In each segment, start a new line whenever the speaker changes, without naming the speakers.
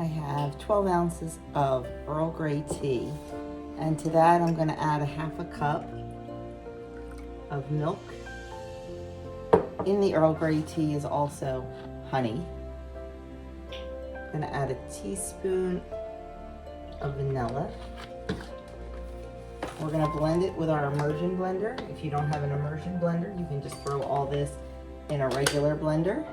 have 12 ounces of Earl Grey tea. And to that, I'm gonna add a half a cup of milk. In the Earl Grey tea is also honey. I'm gonna add a teaspoon of vanilla. We're gonna blend it with our immersion blender. If you don't have an immersion blender, you can just throw all this in a regular blender.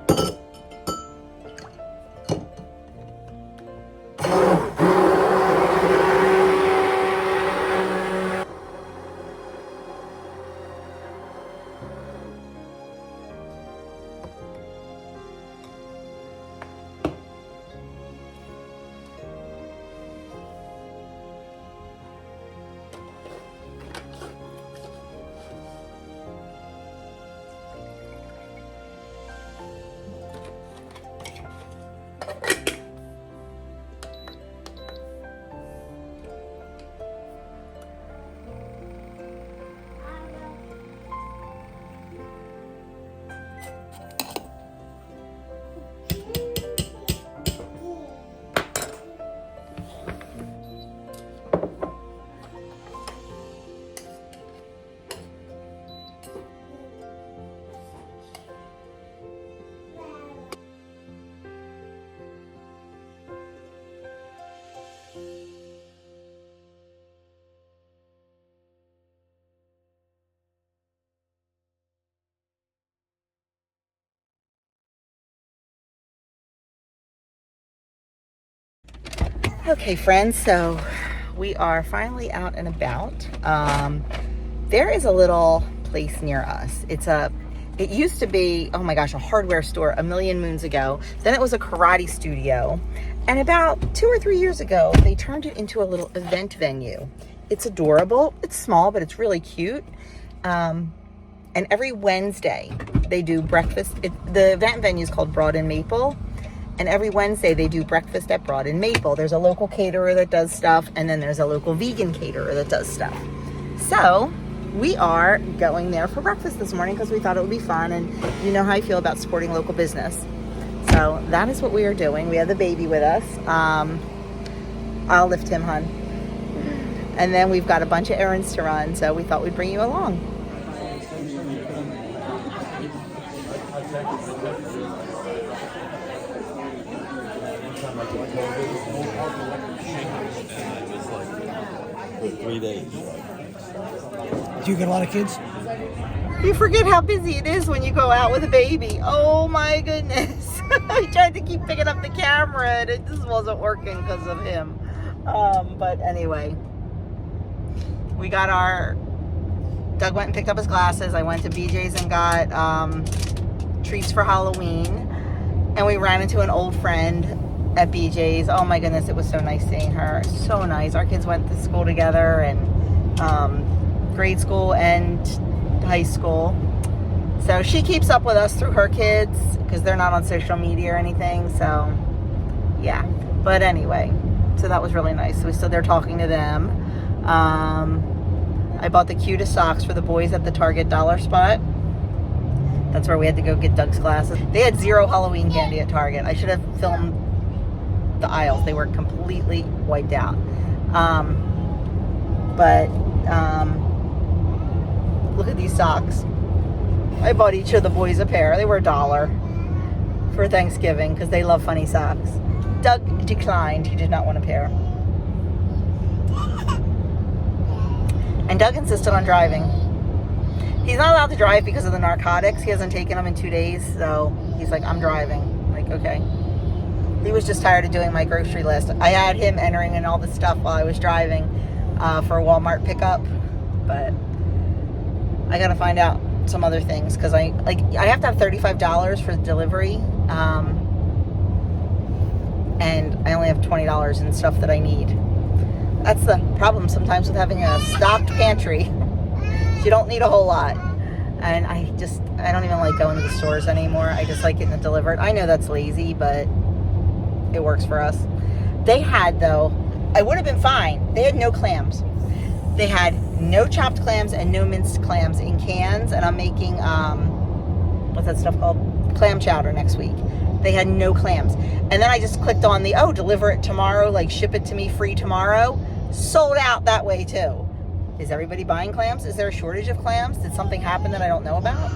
Okay, friends, so we are finally out and about. There is a little place near us. It used to be, oh my gosh, a hardware store a million moons ago. Then it was a karate studio. And about 2 or 3 years ago, they turned it into a little event venue. It's adorable. It's small, but it's really cute. And every Wednesday, they do breakfast. The event venue is called Broad and Maple. And every Wednesday they do breakfast at Broad and Maple. There's a local caterer that does stuff, and then there's a local vegan caterer that does stuff. So we are going there for breakfast this morning because we thought it would be fun, and you know how I feel about supporting local business. So that is what we are doing. We have the baby with us. I'll lift him, hun. And then we've got a bunch of errands to run, so we thought we'd bring you along.
For 3 days.
Do you get a lot of kids?
You forget how busy it is when you go out with a baby. Oh my goodness. I tried to keep picking up the camera and it just wasn't working because of him. But anyway, Doug went and picked up his glasses. I went to BJ's and got treats for Halloween. And we ran into an old friend at BJ's. Oh my goodness, it was so nice seeing her. So nice. Our kids went to school together, and grade school and high school. So she keeps up with us through her kids because they're not on social media or anything. So yeah. But anyway, so that was really nice. So we stood there talking to them. I bought the cutest socks for the boys at the Target dollar spot. That's where we had to go get Doug's glasses. They had 0 Halloween candy at Target. I should have filmed the aisles. They were completely wiped out. Look at these socks. I bought each of the boys a pair. They were $1 for Thanksgiving because they love funny socks. Doug declined. He did not want a pair. And Doug insisted on driving. He's not allowed to drive because of the narcotics. He hasn't taken them in 2 days, so he's like, I'm driving. I'm like, okay. He was just tired of doing my grocery list. I had him entering in all the stuff while I was driving for a Walmart pickup, but I gotta find out some other things because I have to have $35 for the delivery, and I only have $20 in stuff that I need. That's the problem sometimes with having a stocked pantry. You don't need a whole lot. And I don't even like going to the stores anymore. I just like getting it delivered. I know that's lazy, but it works for us. They had, though, I would have been fine. They had no clams. They had no chopped clams and no minced clams in cans. And I'm making, what's that stuff called? Clam chowder next week. They had no clams. And then I just clicked on the, deliver it tomorrow, like ship it to me free tomorrow. Sold out that way too. Is everybody buying clams? Is there a shortage of clams? Did something happen that I don't know about?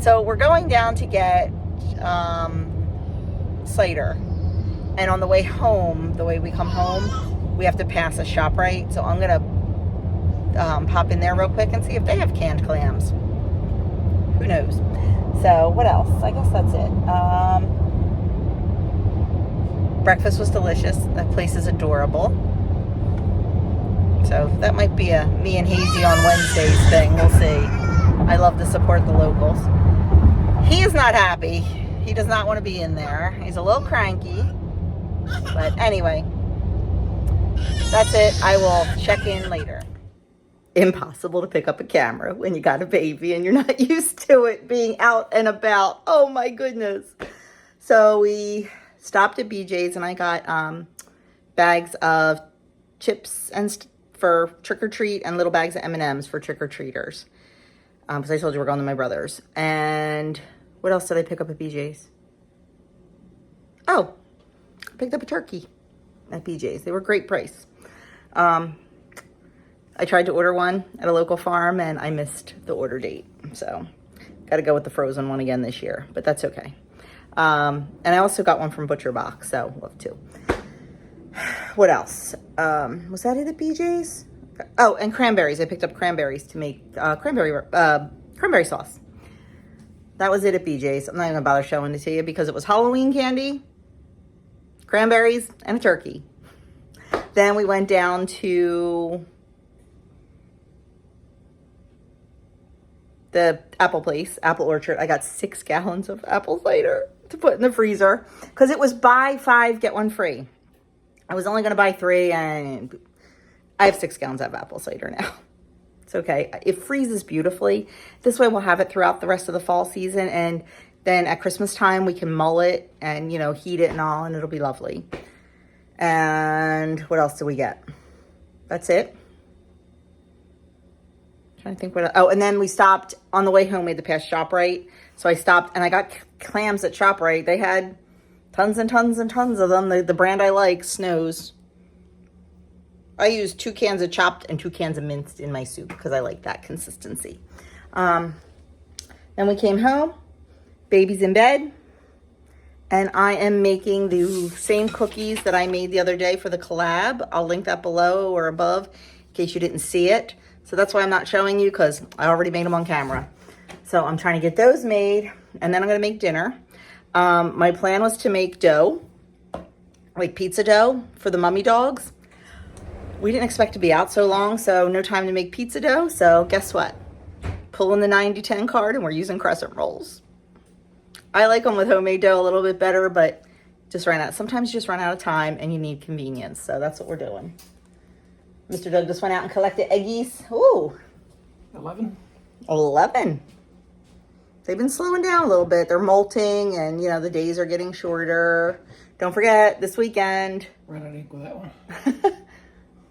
So we're going down to get cider. And on the way home, the way we come home, we have to pass a ShopRite. So I'm going to pop in there real quick and see if they have canned clams. Who knows? So what else? I guess that's it. Breakfast was delicious. That place is adorable. So that might be a me and Hazy on Wednesdays thing. We'll see. I love to support the locals. He is not happy. He does not want to be in there. He's a little cranky. But anyway, that's it. I will check in later. Impossible to pick up a camera when you got a baby and you're not used to it being out and about. Oh my goodness. So we stopped at BJ's and I got bags of chips and for trick-or-treat and little bags of M&Ms for trick-or-treaters. Because I told you we're going to my brother's. And what else did I pick up at BJ's? Oh, I picked up a turkey at BJ's. They were great price. I tried to order one at a local farm and I missed the order date. So got to go with the frozen one again this year, but that's okay. And I also got one from Butcher Box, so we'll have two. What else? Was that it at BJ's? Oh, and cranberries. I picked up cranberries to make cranberry sauce. That was it at BJ's. I'm not even gonna bother showing it to you because it was Halloween candy, cranberries, and a turkey. Then we went down to the apple place, Apple Orchard. I got 6 gallons of apple cider to put in the freezer because it was buy 5, get 1 free. I was only going to buy 3 and I have 6 gallons of apple cider now. It's okay. It freezes beautifully. This way we'll have it throughout the rest of the fall season. And then at Christmas time, we can mull it and, heat it and all, and it'll be lovely. And what else do we get? That's it. Trying to think what. Oh, and then we stopped on the way home. We had to pass ShopRite, so I stopped and I got clams at ShopRite. They had tons and tons and tons of them. The brand I like, Snows. I used 2 cans of chopped and 2 cans of minced in my soup because I like that consistency. Then we came home. Baby's in bed, and I am making the same cookies that I made the other day for the collab. I'll link that below or above in case you didn't see it. So that's why I'm not showing you because I already made them on camera. So I'm trying to get those made and then I'm going to make dinner. My plan was to make dough, like pizza dough for the mummy dogs. We didn't expect to be out so long, so no time to make pizza dough. So guess what? Pulling the 90-10 card and we're using crescent rolls. I like them with homemade dough a little bit better, but sometimes you just run out of time and you need convenience. So that's what we're doing. Mr. Doug just went out and collected eggies. Ooh.
11.
They've been slowing down a little bit. They're molting and, the days are getting shorter. Don't forget, this weekend.
Red on ink with that one.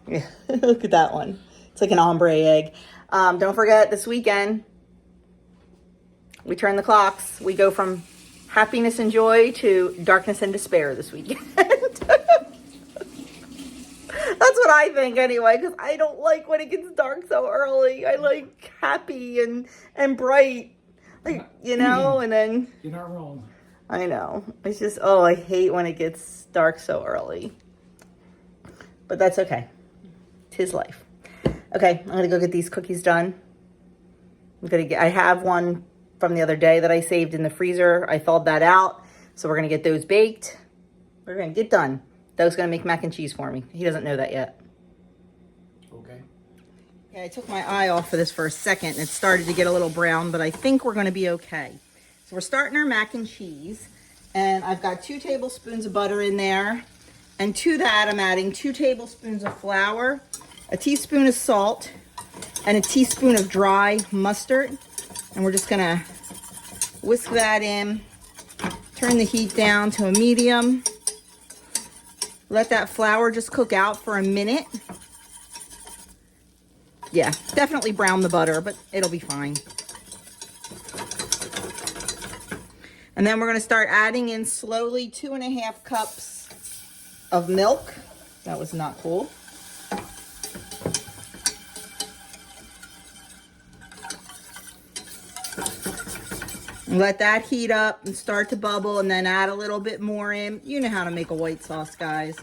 Yeah, look at that one. It's like an ombre egg. Don't forget, this weekend, we turn the clocks. We go from happiness and joy to darkness and despair this weekend. That's what I think anyway, because I don't like when it gets dark so early. I like happy and bright, and then...
You're not wrong.
I know. It's just, I hate when it gets dark so early. But that's okay. 'Tis life. Okay, I'm going to go get these cookies done. I have one from the other day that I saved in the freezer. I thawed that out. So we're going to get those baked. We're going to get done. Doug's going to make mac and cheese for me. He doesn't know that yet.
Okay.
Yeah, I took my eye off for this for a second. It started to get a little brown, but I think we're going to be okay. So we're starting our mac and cheese. And I've got 2 tablespoons of butter in there. And to that, I'm adding 2 tablespoons of flour, a teaspoon of salt, and a teaspoon of dry mustard. And we're just going to whisk that in. Turn the heat down to a medium. Let that flour just cook out for a minute. Yeah, definitely brown the butter, but it'll be fine. And then we're going to start adding in slowly 2.5 cups of milk. That was not cool. Let that heat up and start to bubble, and then add a little bit more in. You know how to make a white sauce, guys.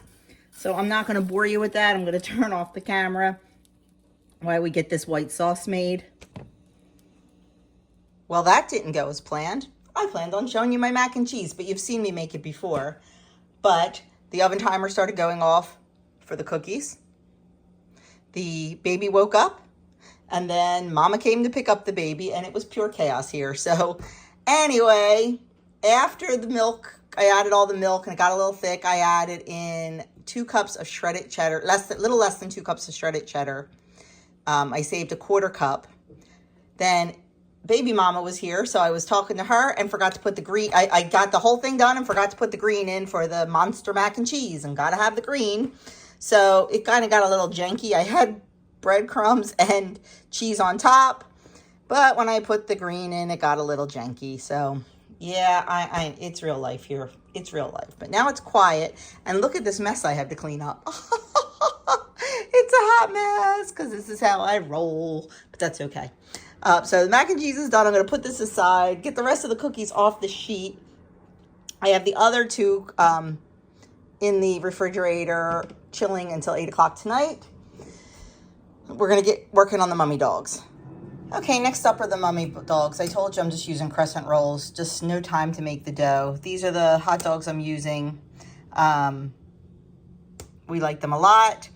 So I'm not going to bore you with that. I'm going to turn off the camera while we get this white sauce made. Well, that didn't go as planned. I planned on showing you my mac and cheese, but you've seen me make it before. But the oven timer started going off for the cookies. The baby woke up, and then Mama came to pick up the baby, and it was pure chaos here. So anyway, after the milk, I added all the milk, and it got a little thick. I added in 2 cups of shredded cheddar, little less than 2 cups of shredded cheddar. I saved 1/4 cup. Then baby mama was here, so I was talking to her and forgot to put the green. I got the whole thing done and forgot to put the green in for the monster mac and cheese, and gotta have the green. So it kind of got a little janky. I had breadcrumbs and cheese on top, but when I put the green in, it got a little janky. So yeah, it's real life here. It's real life. But now it's quiet, and look at this mess I have to clean up. It's a hot mess because this is how I roll, but that's okay. So the mac and cheese is done. I'm going to put this aside, get the rest of the cookies off the sheet. I have the other 2 in the refrigerator chilling until 8 o'clock tonight. We're going to get working on the mummy dogs. Okay, next up are the mummy dogs. I told you I'm just using crescent rolls. Just no time to make the dough. These are the hot dogs I'm using. We like them a lot.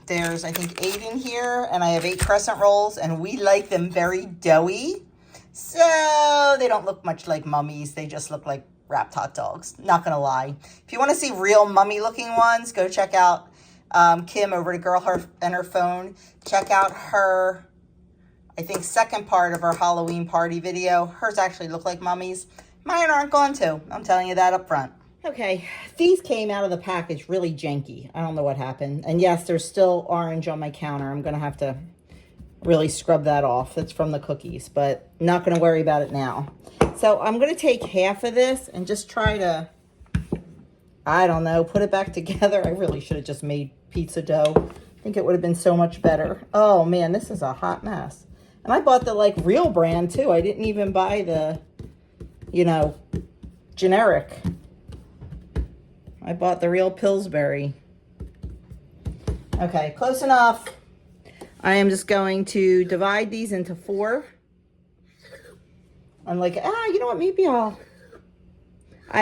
There's, I think, 8 in here, and I have 8 crescent rolls, and we like them very doughy. So they don't look much like mummies. They just look like wrapped hot dogs. Not going to lie. If you want to see real mummy-looking ones, go check out Kim over to Girl and Her Phone. Check out her, I think, second part of her Halloween party video. Hers actually look like mummies. Mine aren't going to. I'm telling you that up front. Okay, these came out of the package really janky. I don't know what happened. And yes, there's still orange on my counter. I'm going to have to really scrub that off. That's from the cookies, but not going to worry about it now. So I'm going to take half of this and just try to, I don't know, put it back together. I really should have just made pizza dough. I think it would have been so much better. Oh man, this is a hot mess. And I bought the like real brand too. I didn't even buy the, you know, generic. I bought the real Pillsbury. Okay, close enough. I am just going to divide these into 4. I'm like, you know what? Maybe I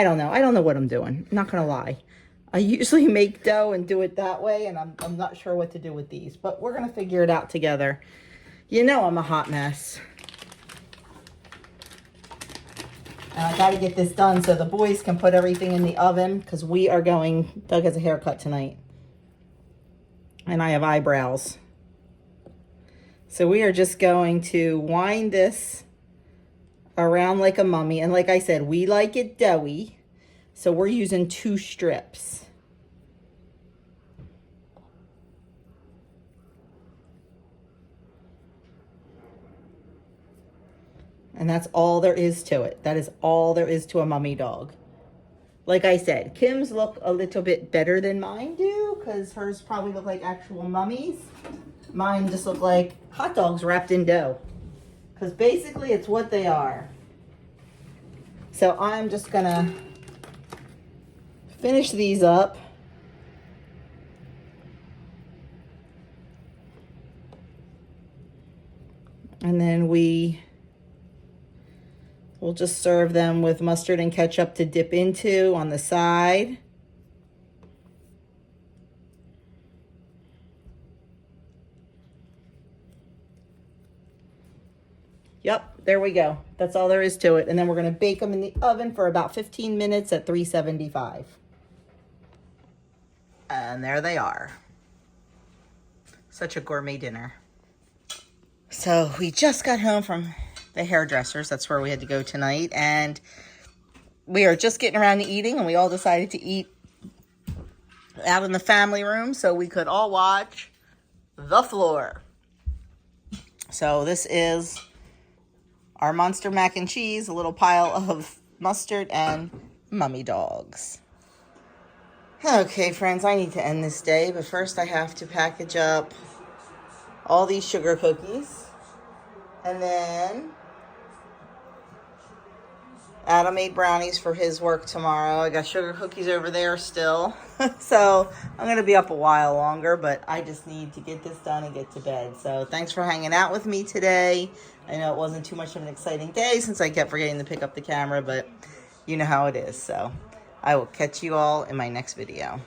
don't know. I don't know what I'm doing. I'm not going to lie. I usually make dough and do it that way, and I'm not sure what to do with these. But we're going to figure it out together. You know I'm a hot mess. And I got to get this done so the boys can put everything in the oven because we are going, Doug has a haircut tonight. And I have eyebrows. So we are just going to wind this around like a mummy. And like I said, we like it doughy. So we're using 2 strips. And that's all there is to it. That is all there is to a mummy dog. Like I said, Kim's look a little bit better than mine do because hers probably look like actual mummies. Mine just look like hot dogs wrapped in dough because basically it's what they are. So I'm just gonna finish these up. And then we'll just serve them with mustard and ketchup to dip into on the side. Yep, there we go. That's all there is to it. And then we're going to bake them in the oven for about 15 minutes at 375. And there they are. Such a gourmet dinner. So we just got home from the hairdressers. That's where we had to go tonight. And we are just getting around to eating, and we all decided to eat out in the family room so we could all watch The Floor. So this is our monster mac and cheese, a little pile of mustard, and mummy dogs. Okay, friends, I need to end this day, but first I have to package up all these sugar cookies. And then Adam made brownies for his work tomorrow. I got sugar cookies over there still. So I'm going to be up a while longer, but I just need to get this done and get to bed. So thanks for hanging out with me today. I know it wasn't too much of an exciting day since I kept forgetting to pick up the camera, but you know how it is. So I will catch you all in my next video.